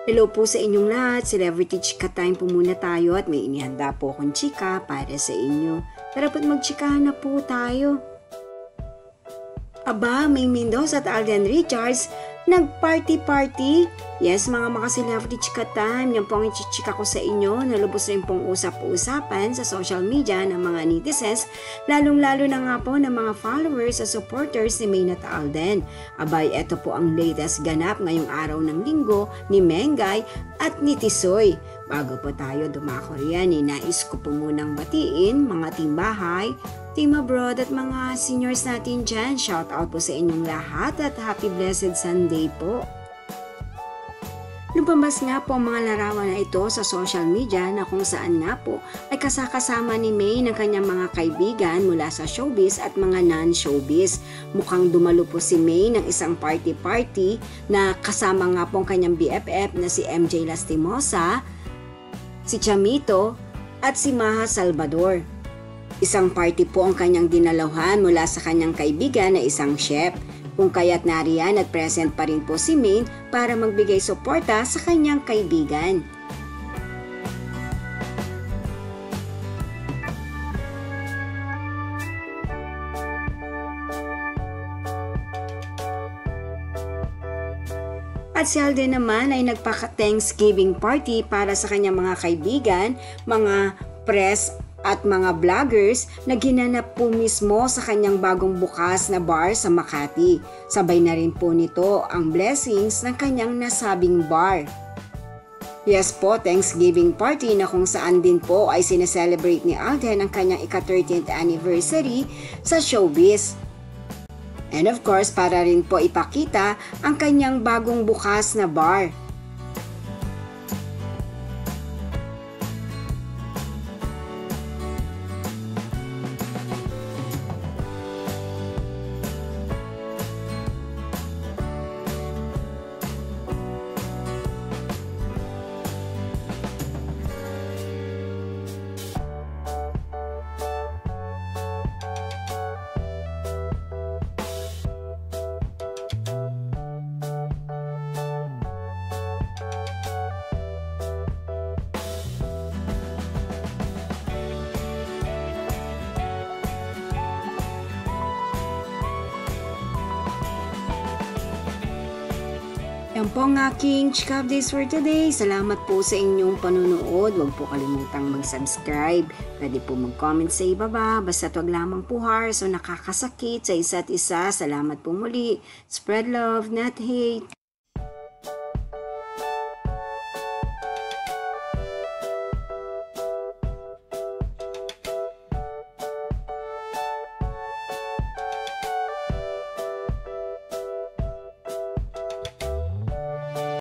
Hello po sa inyong lahat, Celebrity Chika Time po muna tayo at may inihanda po akong chika para sa inyo. Tara po't magchikahan na po tayo. Aba, May Mendoza at Alden Richards, nag-party-party? Yes, mga celebrity chika time, yan po ang ichichika ko sa inyo. Nalubos rin pong usap-usapan sa social media ng mga netizens, lalong-lalo na nga po ng mga followers at supporters ni May at Alden. Abay, eto po ang latest ganap ngayong araw ng linggo ni Mengay at ni Tisoy. Bago po tayo dumako riyan, nais ko po munang batiin mga timbahay, team abroad at mga seniors natin dyan. Shout out po sa inyong lahat at happy blessed Sunday po. Lumabas nga po ang mga larawan na ito sa social media na kung saan nga po ay kasakasama ni May ng kanyang mga kaibigan mula sa showbiz at mga non-showbiz. Mukhang dumalo po si May ng isang party-party na kasama nga po ang kanyang BFF na si MJ Lastimosa, si Chamito at si Maha Salvador. Isang party po ang kanyang dinalahan mula sa kanyang kaibigan na isang chef. Kung kaya't nariyan at present pa rin po si May para magbigay suporta sa kanyang kaibigan. At si Alden naman ay nagpaka-Thanksgiving party para sa kanyang mga kaibigan, mga press at mga vloggers na ginanap po mismo sa kanyang bagong bukas na bar sa Makati. Sabay na rin po nito ang blessings ng kanyang nasabing bar. Yes po, Thanksgiving party na kung saan din po ay sineselebrate ni Alden ang kanyang ika-13th anniversary sa showbiz. And of course, para rin po ipakita ang kanyang bagong bukas na bar. Yan po ang aking chika updates for today. Salamat po sa inyong panunood. Huwag po kalimutang mag-subscribe. Pwede po mag-comment sa ibaba. Basta wag lamang po harsh o nakakasakit sa isa't isa. Salamat po muli. Spread love, not hate.